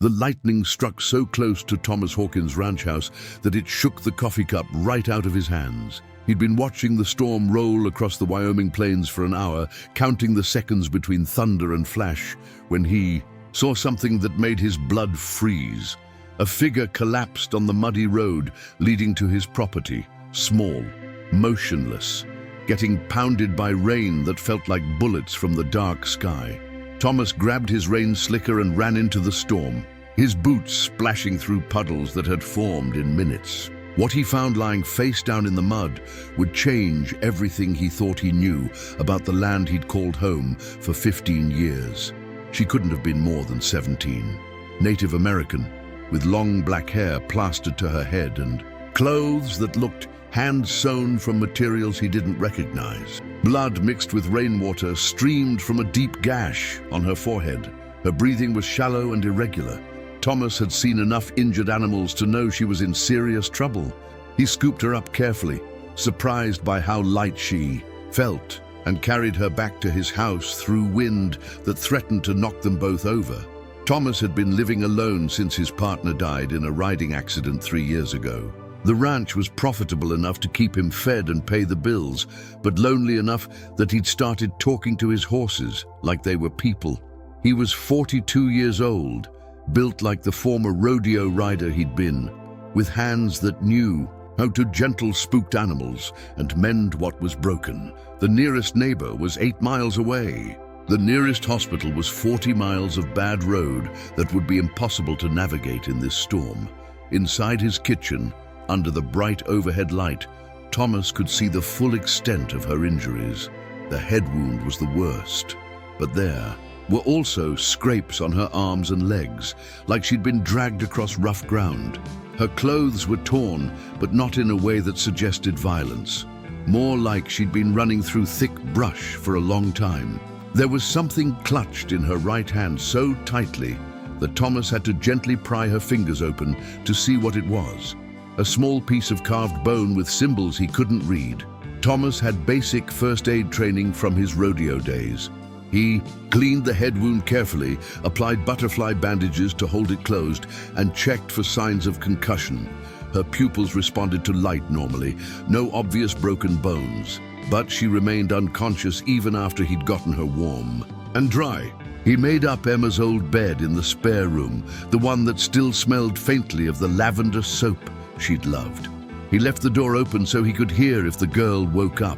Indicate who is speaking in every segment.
Speaker 1: The lightning struck so close to Thomas Hawkins' ranch house that it shook the coffee cup right out of his hands. He'd been watching the storm roll across the Wyoming plains for an hour, counting the seconds between thunder and flash, when he saw something that made his blood freeze. A figure collapsed on the muddy road leading to his property, small, motionless, getting pounded by rain that felt like bullets from the dark sky. Thomas grabbed his rain slicker and ran into the storm, his boots splashing through puddles that had formed in minutes. What he found lying face down in the mud would change everything he thought he knew about the land he'd called home for 15 years. She couldn't have been more than 17. Native American, with long black hair plastered to her head and clothes that looked hand-sewn from materials he didn't recognize. Blood mixed with rainwater streamed from a deep gash on her forehead. Her breathing was shallow and irregular. Thomas had seen enough injured animals to know she was in serious trouble. He scooped her up carefully, surprised by how light she felt, and carried her back to his house through wind that threatened to knock them both over. Thomas had been living alone since his partner died in a riding accident 3 years ago. The ranch was profitable enough to keep him fed and pay the bills, but lonely enough that he'd started talking to his horses like they were people. He was 42 years old, built like the former rodeo rider he'd been, with hands that knew how to gentle spooked animals and mend what was broken. The nearest neighbor was 8 miles away. The nearest hospital was 40 miles of bad road that would be impossible to navigate in this storm. Inside his kitchen, under the bright overhead light, Thomas could see the full extent of her injuries. The head wound was the worst, but there were also scrapes on her arms and legs, like she'd been dragged across rough ground. Her clothes were torn, but not in a way that suggested violence. More like she'd been running through thick brush for a long time. There was something clutched in her right hand so tightly that Thomas had to gently pry her fingers open to see what it was. A small piece of carved bone with symbols he couldn't read. Thomas had basic first aid training from his rodeo days. He cleaned the head wound carefully, applied butterfly bandages to hold it closed, and checked for signs of concussion. Her pupils responded to light normally, no obvious broken bones. But she remained unconscious even after he'd gotten her warm and dry. He made up Emma's old bed in the spare room, the one that still smelled faintly of the lavender soap she'd loved. He left the door open so he could hear if the girl woke up.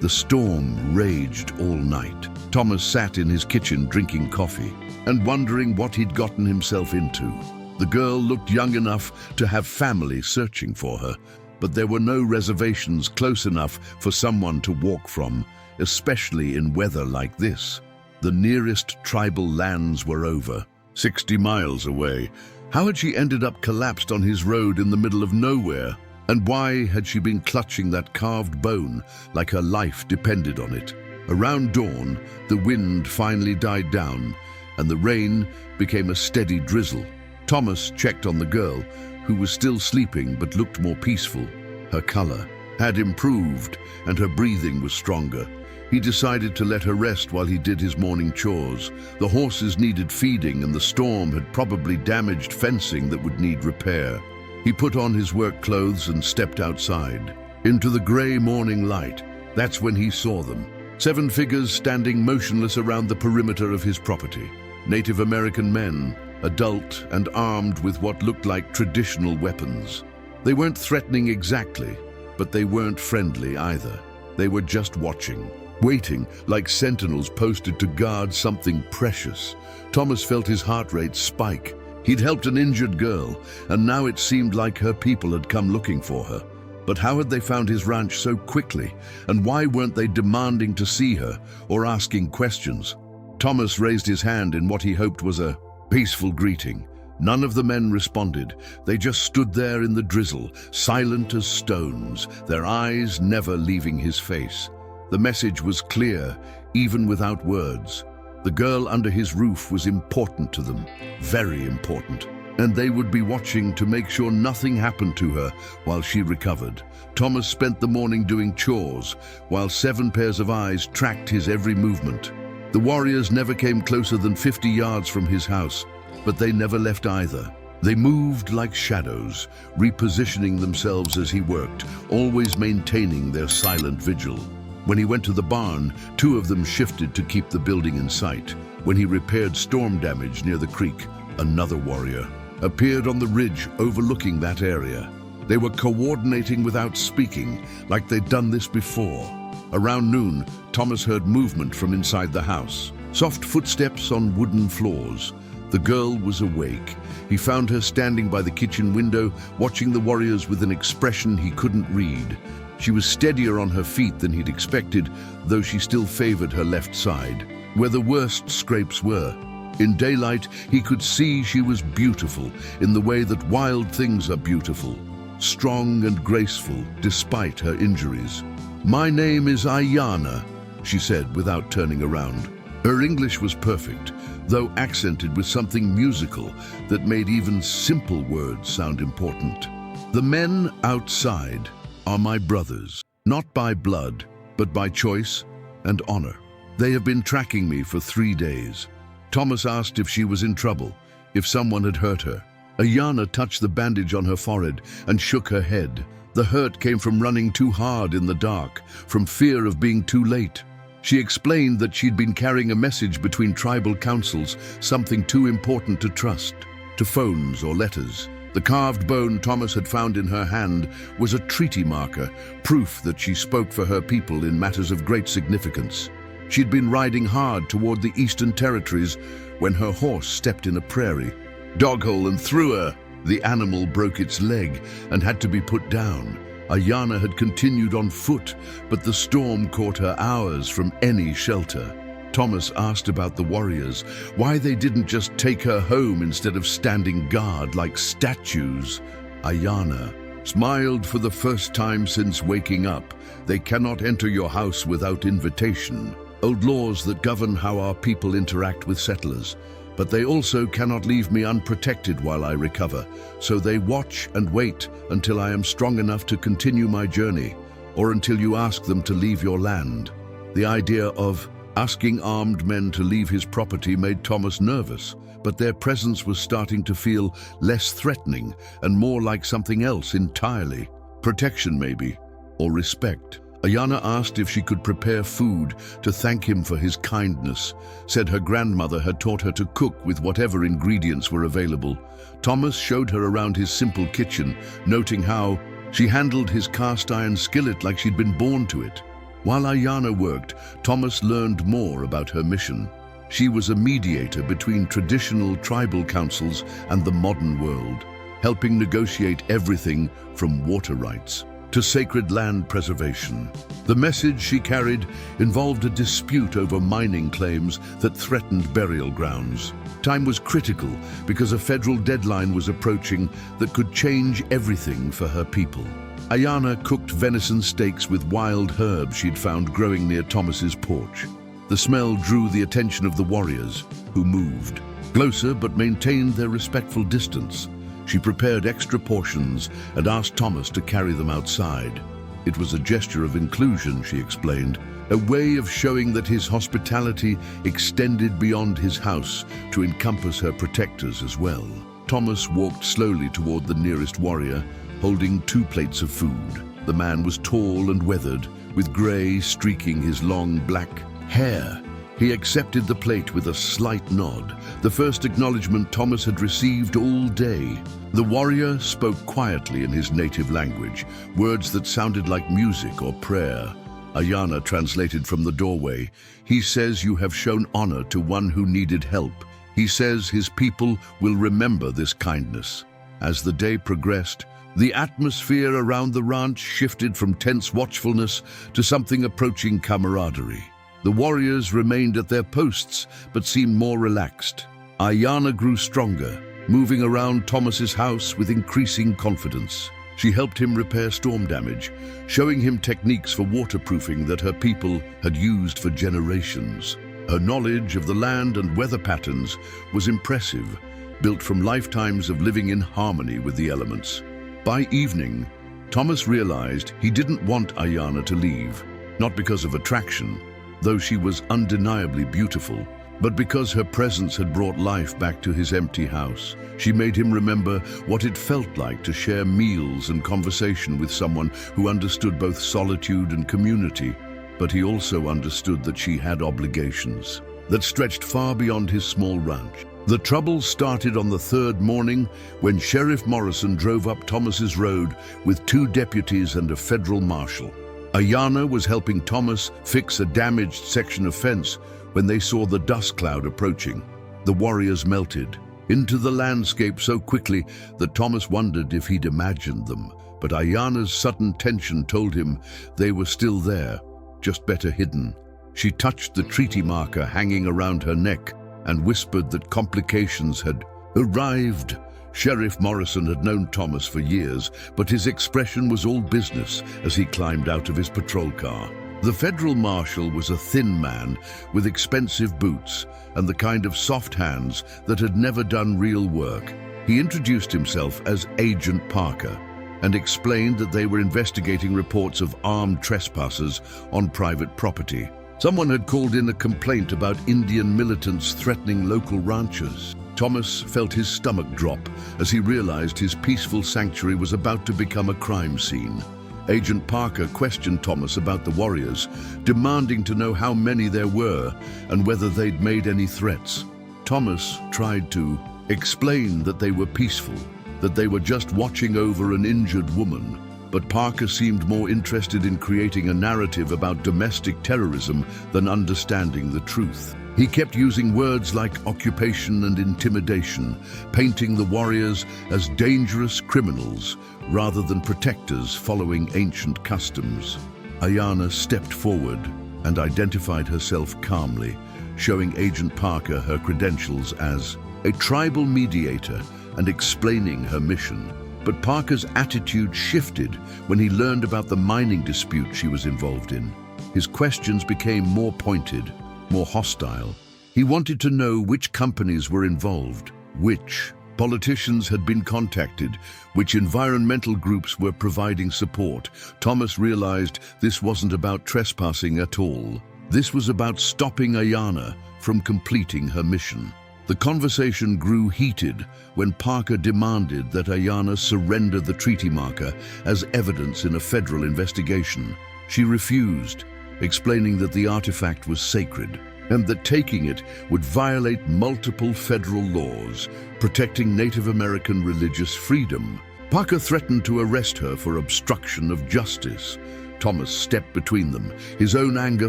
Speaker 1: The storm raged all night. Thomas sat in his kitchen drinking coffee and wondering what he'd gotten himself into. The girl looked young enough to have family searching for her, but there were no reservations close enough for someone to walk from, especially in weather like this. The nearest tribal lands were over, 60 miles away. How had she ended up collapsed on his road in the middle of nowhere? And why had she been clutching that carved bone like her life depended on it? Around dawn, the wind finally died down, and the rain became a steady drizzle. Thomas checked on the girl, who was still sleeping but looked more peaceful. Her color had improved, and her breathing was stronger. He decided to let her rest while he did his morning chores. The horses needed feeding, and the storm had probably damaged fencing that would need repair. He put on his work clothes and stepped outside. Into the gray morning light, that's when he saw them. 7 figures standing motionless around the perimeter of his property. Native American men, adult and armed with what looked like traditional weapons. They weren't threatening exactly, but they weren't friendly either. They were just watching, waiting like sentinels posted to guard something precious. Thomas felt his heart rate spike. He'd helped an injured girl, and now it seemed like her people had come looking for her. But how had they found his ranch so quickly, and why weren't they demanding to see her or asking questions? Thomas raised his hand in what he hoped was a peaceful greeting. None of the men responded. They just stood there in the drizzle, silent as stones, their eyes never leaving his face. The message was clear, even without words. The girl under his roof was important to them, very important, and they would be watching to make sure nothing happened to her while she recovered. Thomas spent the morning doing chores, while 7 pairs of eyes tracked his every movement. The warriors never came closer than 50 yards from his house, But they never left either. They moved like shadows, repositioning themselves as he worked, always maintaining their silent vigil. When he went to the barn, 2 of them shifted to keep the building in sight. When he repaired storm damage near the creek, another warrior appeared on the ridge overlooking that area. They were coordinating without speaking, like they'd done this before. Around noon, Thomas heard movement from inside the house. Soft footsteps on wooden floors. The girl was awake. He found her standing by the kitchen window, watching the warriors with an expression he couldn't read. She was steadier on her feet than he'd expected, though she still favored her left side, where the worst scrapes were. In daylight, he could see she was beautiful, in the way that wild things are beautiful. Strong and graceful, despite her injuries. "My name is Ayanna," she said without turning around. Her English was perfect, though accented with something musical that made even simple words sound important. "The men outside are my brothers, not by blood, but by choice and honor. They have been tracking me for 3 days." Thomas asked if she was in trouble, if someone had hurt her. Ayanna touched the bandage on her forehead and shook her head. The hurt came from running too hard in the dark, from fear of being too late. She explained that she'd been carrying a message between tribal councils, something too important to trust, to phones or letters. The carved bone Thomas had found in her hand was a treaty marker, proof that she spoke for her people in matters of great significance. She'd been riding hard toward the Eastern Territories when her horse stepped in a prairie doghole and threw her. The animal broke its leg and had to be put down. Ayanna had continued on foot, but the storm caught her hours from any shelter. Thomas asked about the warriors, why they didn't just take her home instead of standing guard like statues. Ayanna smiled for the first time since waking up. "They cannot enter your house without invitation. Old laws that govern how our people interact with settlers. But they also cannot leave me unprotected while I recover, so they watch and wait until I am strong enough to continue my journey, or until you ask them to leave your land." The idea of asking armed men to leave his property made Thomas nervous, but their presence was starting to feel less threatening and more like something else entirely. Protection maybe, or respect. Ayanna asked if she could prepare food to thank him for his kindness, said her grandmother had taught her to cook with whatever ingredients were available. Thomas showed her around his simple kitchen, noting how she handled his cast iron skillet like she'd been born to it. While Ayanna worked, Thomas learned more about her mission. She was a mediator between traditional tribal councils and the modern world, helping negotiate everything from water rights to sacred land preservation. The message she carried involved a dispute over mining claims that threatened burial grounds. Time was critical because a federal deadline was approaching that could change everything for her people. Ayanna cooked venison steaks with wild herbs she'd found growing near Thomas's porch. The smell drew the attention of the warriors, who moved closer but maintained their respectful distance. She prepared extra portions and asked Thomas to carry them outside. It was a gesture of inclusion, she explained, a way of showing that his hospitality extended beyond his house to encompass her protectors as well. Thomas walked slowly toward the nearest warrior, holding 2 plates of food. The man was tall and weathered, with gray streaking his long black hair. He accepted the plate with a slight nod, the first acknowledgement Thomas had received all day. The warrior spoke quietly in his native language, words that sounded like music or prayer. Ayanna translated from the doorway. "He says you have shown honor to one who needed help. He says his people will remember this kindness." As the day progressed, the atmosphere around the ranch shifted from tense watchfulness to something approaching camaraderie. The warriors remained at their posts, but seemed more relaxed. Ayanna grew stronger, moving around Thomas's house with increasing confidence. She helped him repair storm damage, showing him techniques for waterproofing that her people had used for generations. Her knowledge of the land and weather patterns was impressive, built from lifetimes of living in harmony with the elements. By evening, Thomas realized he didn't want Ayanna to leave, not because of attraction, though she was undeniably beautiful, But because her presence had brought life back to his empty house, she made him remember what it felt like to share meals and conversation with someone who understood both solitude and community. But he also understood that she had obligations that stretched far beyond his small ranch. The trouble started on the third morning when Sheriff Morrison drove up Thomas's road with 2 deputies and a federal marshal. Ayanna was helping Thomas fix a damaged section of fence when they saw the dust cloud approaching. The warriors melted into the landscape so quickly that Thomas wondered if he'd imagined them. But Ayanna's sudden tension told him they were still there, just better hidden. She touched the treaty marker hanging around her neck and whispered that complications had arrived. Sheriff Morrison had known Thomas for years, but his expression was all business as he climbed out of his patrol car. The federal marshal was a thin man with expensive boots and the kind of soft hands that had never done real work. He introduced himself as Agent Parker and explained that they were investigating reports of armed trespassers on private property. Someone had called in a complaint about Indian militants threatening local ranchers. Thomas felt his stomach drop as he realized his peaceful sanctuary was about to become a crime scene. Agent Parker questioned Thomas about the warriors, demanding to know how many there were and whether they'd made any threats. Thomas tried to explain that they were peaceful, that they were just watching over an injured woman. But Parker seemed more interested in creating a narrative about domestic terrorism than understanding the truth. He kept using words like occupation and intimidation, painting the warriors as dangerous criminals rather than protectors following ancient customs. Ayanna stepped forward and identified herself calmly, showing Agent Parker her credentials as a tribal mediator and explaining her mission. But Parker's attitude shifted when he learned about the mining dispute she was involved in. His questions became more pointed, more hostile. He wanted to know which companies were involved, which politicians had been contacted, which environmental groups were providing support. Thomas realized this wasn't about trespassing at all. This was about stopping Ayanna from completing her mission. The conversation grew heated when Parker demanded that Ayanna surrender the treaty marker as evidence in a federal investigation. She refused, explaining that the artifact was sacred and that taking it would violate multiple federal laws protecting Native American religious freedom. Parker threatened to arrest her for obstruction of justice. Thomas stepped between them, his own anger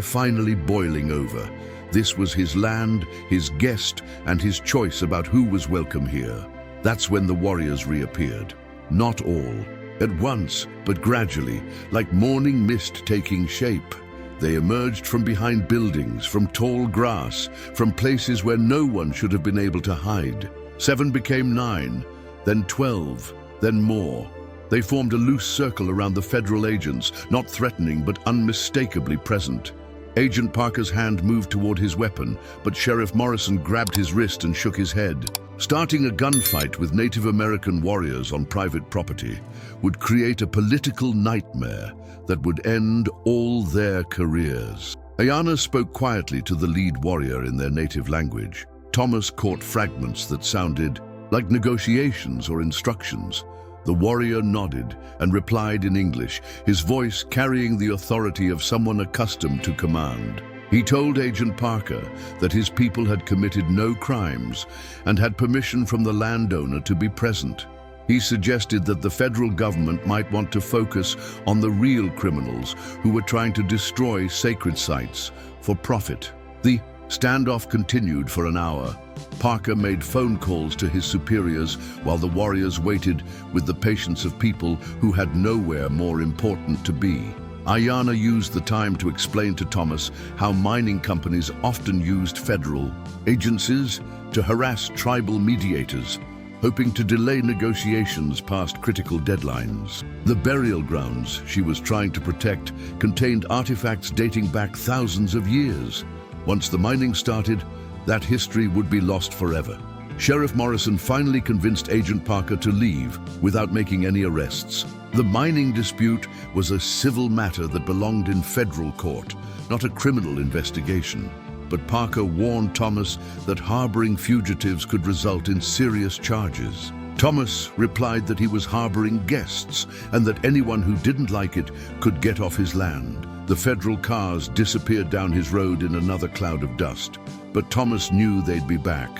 Speaker 1: finally boiling over. This was his land, his guest, and his choice about who was welcome here. That's when the warriors reappeared. Not all at once, but gradually, like morning mist taking shape. They emerged from behind buildings, from tall grass, from places where no one should have been able to hide. 7 became 9, then 12, then more. They formed a loose circle around the federal agents, not threatening but unmistakably present. Agent Parker's hand moved toward his weapon, but Sheriff Morrison grabbed his wrist and shook his head. Starting a gunfight with Native American warriors on private property would create a political nightmare that would end all their careers. Ayanna spoke quietly to the lead warrior in their native language. Thomas caught fragments that sounded like negotiations or instructions. The warrior nodded and replied in English, his voice carrying the authority of someone accustomed to command. He told Agent Parker that his people had committed no crimes and had permission from the landowner to be present. He suggested that the federal government might want to focus on the real criminals who were trying to destroy sacred sites for profit. The standoff continued for an hour. Parker made phone calls to his superiors while the warriors waited with the patience of people who had nowhere more important to be. Ayanna used the time to explain to Thomas how mining companies often used federal agencies to harass tribal mediators, hoping to delay negotiations past critical deadlines. The burial grounds she was trying to protect contained artifacts dating back thousands of years. Once the mining started, that history would be lost forever. Sheriff Morrison finally convinced Agent Parker to leave without making any arrests. The mining dispute was a civil matter that belonged in federal court, not a criminal investigation. but Parker warned Thomas that harboring fugitives could result in serious charges. Thomas replied that he was harboring guests and that anyone who didn't like it could get off his land. The federal cars disappeared down his road in another cloud of dust, but Thomas knew they'd be back.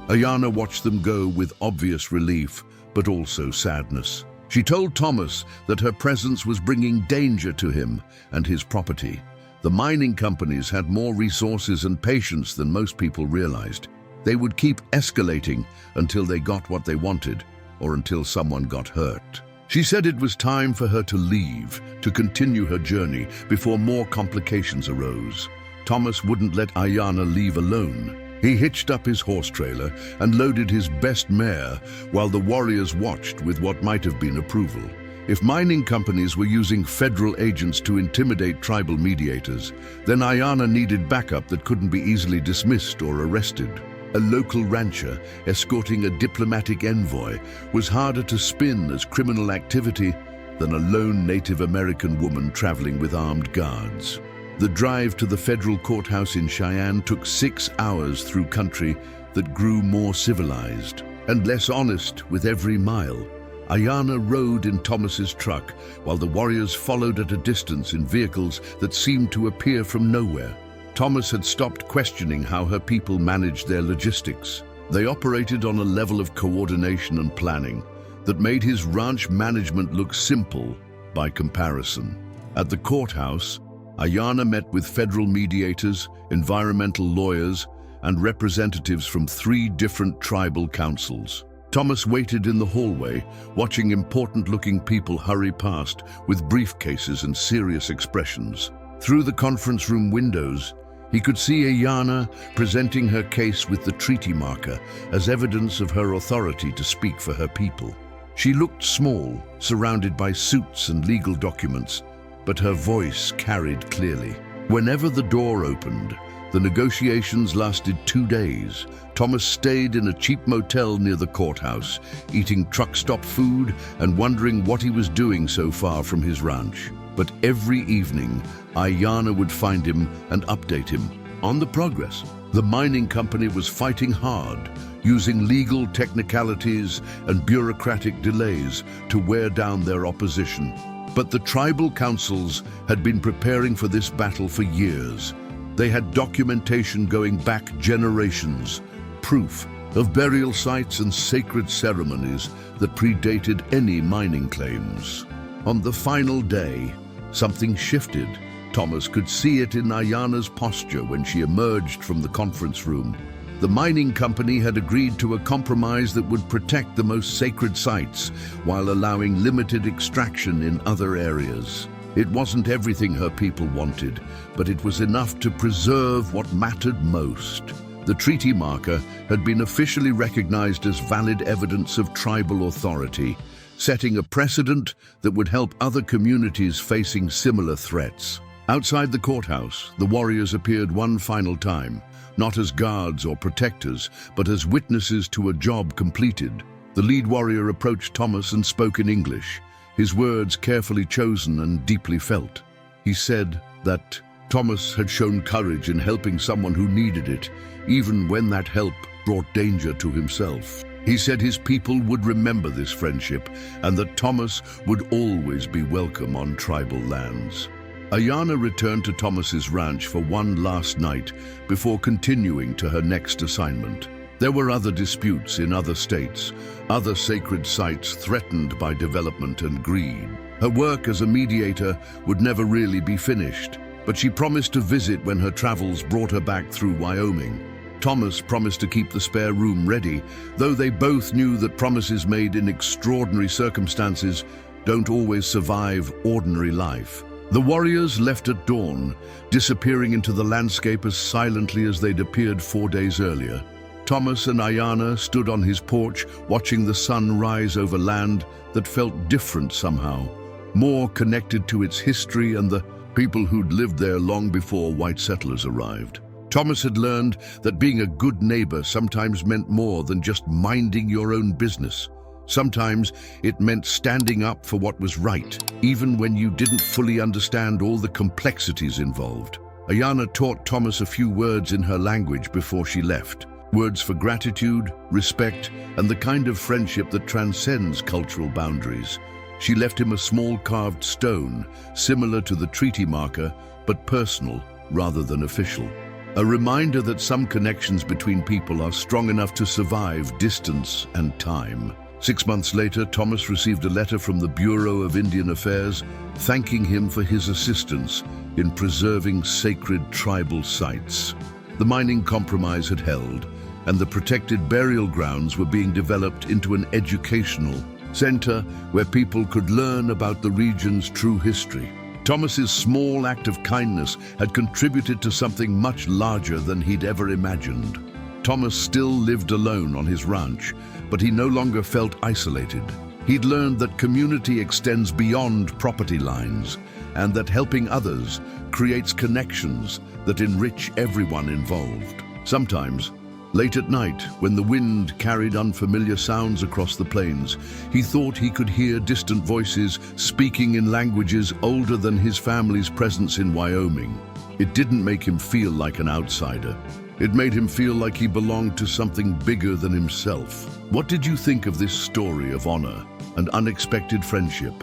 Speaker 1: Ayanna watched them go with obvious relief, but also sadness. She told Thomas that her presence was bringing danger to him and his property. The mining companies had more resources and patience than most people realized. They would keep escalating until they got what they wanted, or until someone got hurt. She said it was time for her to leave, to continue her journey before more complications arose. Thomas wouldn't let Ayanna leave alone. He hitched up his horse trailer and loaded his best mare while the warriors watched with what might have been approval. If mining companies were using federal agents to intimidate tribal mediators, then Ayanna needed backup that couldn't be easily dismissed or arrested. A local rancher escorting a diplomatic envoy was harder to spin as criminal activity than a lone Native American woman traveling with armed guards. The drive to the federal courthouse in Cheyenne took 6 hours through country that grew more civilized and less honest with every mile. Ayanna rode in Thomas's truck while the warriors followed at a distance in vehicles that seemed to appear from nowhere. Thomas had stopped questioning how her people managed their logistics. They operated on a level of coordination and planning that made his ranch management look simple by comparison. At the courthouse, Ayanna met with federal mediators, environmental lawyers, and representatives from 3 different tribal councils. Thomas waited in the hallway, watching important-looking people hurry past with briefcases and serious expressions. Through the conference room windows, he could see Ayanna presenting her case with the treaty marker as evidence of her authority to speak for her people. She looked small, surrounded by suits and legal documents, but her voice carried clearly. Whenever the door opened, the negotiations lasted 2 days. Thomas stayed in a cheap motel near the courthouse, eating truck stop food and wondering what he was doing so far from his ranch. But every evening, Ayanna would find him and update him on the progress. The mining company was fighting hard, using legal technicalities and bureaucratic delays to wear down their opposition. But the tribal councils had been preparing for this battle for years. They had documentation going back generations, proof of burial sites and sacred ceremonies that predated any mining claims. On the final day, something shifted. Thomas could see it in Ayanna's posture when she emerged from the conference room. The mining company had agreed to a compromise that would protect the most sacred sites while allowing limited extraction in other areas. It wasn't everything her people wanted, but it was enough to preserve what mattered most. The treaty marker had been officially recognized as valid evidence of tribal authority, setting a precedent that would help other communities facing similar threats. Outside the courthouse, the warriors appeared one final time, not as guards or protectors, but as witnesses to a job completed. The lead warrior approached Thomas and spoke in English, his words carefully chosen and deeply felt. He said that Thomas had shown courage in helping someone who needed it, even when that help brought danger to himself. He said his people would remember this friendship and that Thomas would always be welcome on tribal lands. Ayanna returned to Thomas's ranch for one last night before continuing to her next assignment. There were other disputes in other states, other sacred sites threatened by development and greed. Her work as a mediator would never really be finished, but she promised to visit when her travels brought her back through Wyoming. Thomas promised to keep the spare room ready, though they both knew that promises made in extraordinary circumstances don't always survive ordinary life. The warriors left at dawn, disappearing into the landscape as silently as they'd appeared 4 days earlier. Thomas and Ayanna stood on his porch, watching the sun rise over land that felt different somehow, more connected to its history and the people who'd lived there long before white settlers arrived. Thomas had learned that being a good neighbor sometimes meant more than just minding your own business. Sometimes it meant standing up for what was right, even when you didn't fully understand all the complexities involved. Ayana taught Thomas a few words in her language before she left. Words for gratitude, respect, and the kind of friendship that transcends cultural boundaries. She left him a small carved stone, similar to the treaty marker, but personal rather than official. A reminder that some connections between people are strong enough to survive distance and time. 6 months later, Thomas received a letter from the Bureau of Indian Affairs thanking him for his assistance in preserving sacred tribal sites. The mining compromise had held, and the protected burial grounds were being developed into an educational center where people could learn about the region's true history. Thomas's small act of kindness had contributed to something much larger than he'd ever imagined. Thomas still lived alone on his ranch, but he no longer felt isolated. He'd learned that community extends beyond property lines, and that helping others creates connections that enrich everyone involved. Sometimes, late at night, when the wind carried unfamiliar sounds across the plains, he thought he could hear distant voices speaking in languages older than his family's presence in Wyoming. It didn't make him feel like an outsider. It made him feel like he belonged to something bigger than himself. What did you think of this story of honor and unexpected friendship?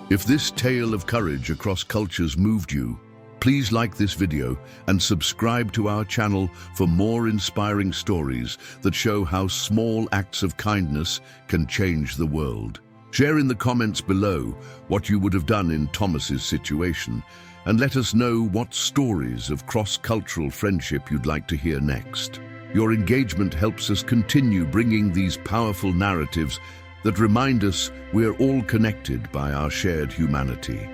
Speaker 1: If this tale of courage across cultures moved you, please like this video and subscribe to our channel for more inspiring stories that show how small acts of kindness can change the world. Share in the comments below what you would have done in Thomas's situation, and let us know what stories of cross-cultural friendship you'd like to hear next. Your engagement helps us continue bringing these powerful narratives that remind us we're all connected by our shared humanity.